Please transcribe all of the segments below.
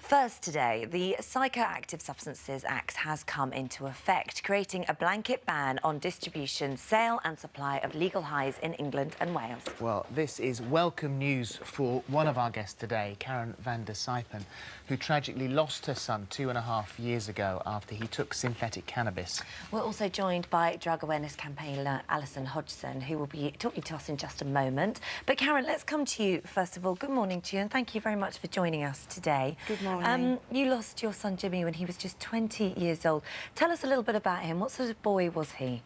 First today, the Psychoactive Substances Act has come into effect, creating a blanket ban on distribution, sale and supply of legal highs in England and Wales. Well, this is welcome news for one of our guests today, Karen Vandersypen, who tragically lost her son 2.5 years ago after he took synthetic cannabis. We're also joined by drug awareness campaigner Alison Hodgson, who will be talking to us in just a moment. But Karen, let's come to you first of all. Good morning to you and thank you very much for joining us today. Good morning. You lost your son Jimmy when he was just 20 years old. Tell us a little bit about him. What sort of boy was he?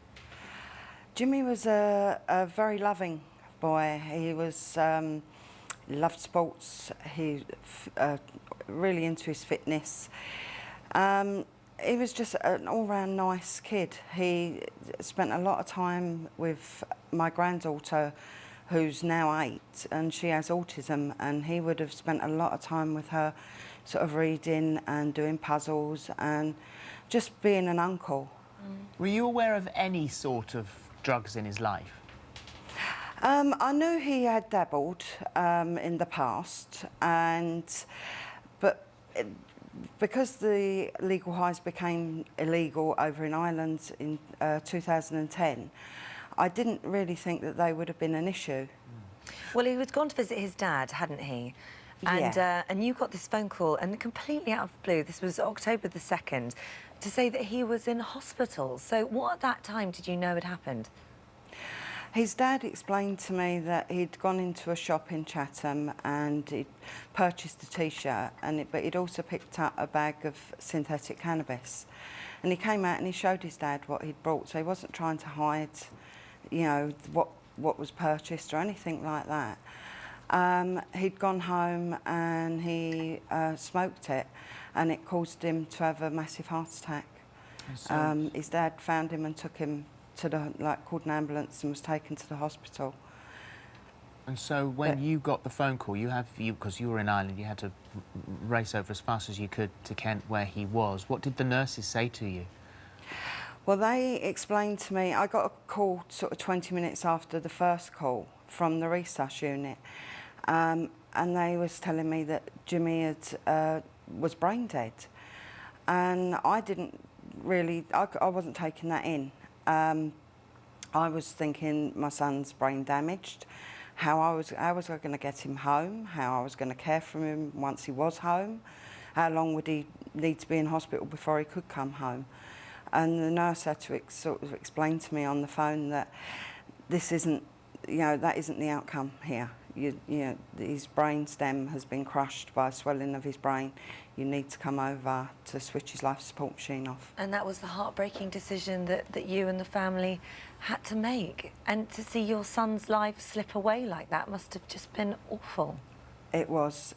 Jimmy was a very loving boy. He was loved sports. He really into his fitness. He was just an all-round nice kid. He spent a lot of time with my granddaughter, who's now 8, and she has autism, and he would have spent a lot of time with her, sort of reading and doing puzzles and just being an uncle. Were you aware of any sort of drugs in his life? I knew he had dabbled in the past, but because the legal highs became illegal over in Ireland in 2010, I didn't really think that they would have been an issue. Well, he was gone to visit his dad, hadn't he? And, Yeah. And you got this phone call, and completely out of the blue, this was October the 2nd, to say that he was in hospital. So what at that time did you know had happened? His dad explained to me that he'd gone into a shop in Chatham and he'd purchased a T-shirt, but he'd also picked up a bag of synthetic cannabis. And he came out and he showed his dad what he'd brought, so he wasn't trying to hide, you know, what was purchased or anything like that. He'd gone home and he smoked it, and it caused him to have a massive heart attack. His dad found him and took him to called an ambulance and was taken to the hospital. And so when you got the phone call, because you were in Ireland, you had to race over as fast as you could to Kent where he was. What did the nurses say to you? Well, they explained to me, I got a call sort of 20 minutes after the first call from the resus unit, and they was telling me that Jimmy was brain dead. And I didn't really, I wasn't taking that in. I was thinking my son's brain damaged, how was I going to get him home, how I was going to care for him once he was home, how long would he need to be in hospital before he could come home. And the nurse had to sort of explain to me on the phone that this isn't, that isn't the outcome here. His brain stem has been crushed by a swelling of his brain. You need to come over to switch his life support machine off. And that was the heartbreaking decision that you and the family had to make. And to see your son's life slip away like that must have just been awful. It was.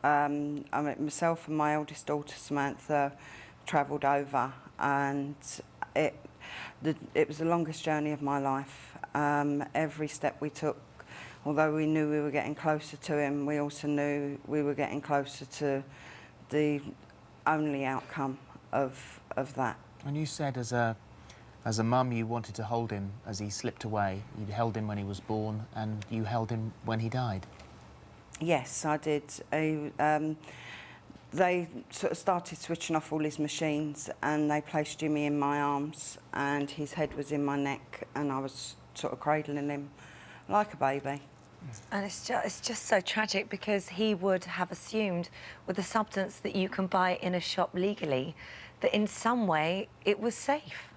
I mean, myself and my eldest daughter, Samantha, travelled over, and it was the longest journey of my life. Every step we took, although we knew we were getting closer to him, we also knew we were getting closer to the only outcome of that. And you said as a mum you wanted to hold him as he slipped away. You held him when he was born and you held him when he died. Yes, I did. They sort of started switching off all his machines, and they placed Jimmy in my arms and his head was in my neck, and I was sort of cradling him like a baby. And it's just so tragic, because he would have assumed, with a substance that you can buy in a shop legally, that in some way it was safe.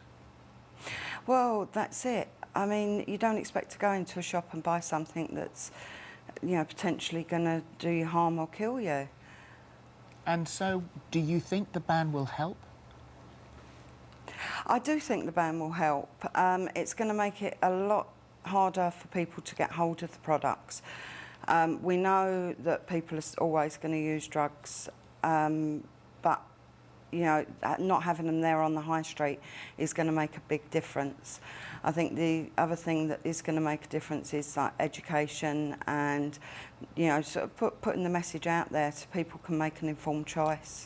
Well, that's it. I mean, you don't expect to go into a shop and buy something that's, potentially going to do you harm or kill you. And so, do you think the ban will help? I do think the ban will help. It's going to make it a lot harder for people to get hold of the products. We know that people are always going to use drugs, but not having them there on the high street is going to make a big difference. I think the other thing that is going to make a difference is like education and sort of putting the message out there so people can make an informed choice.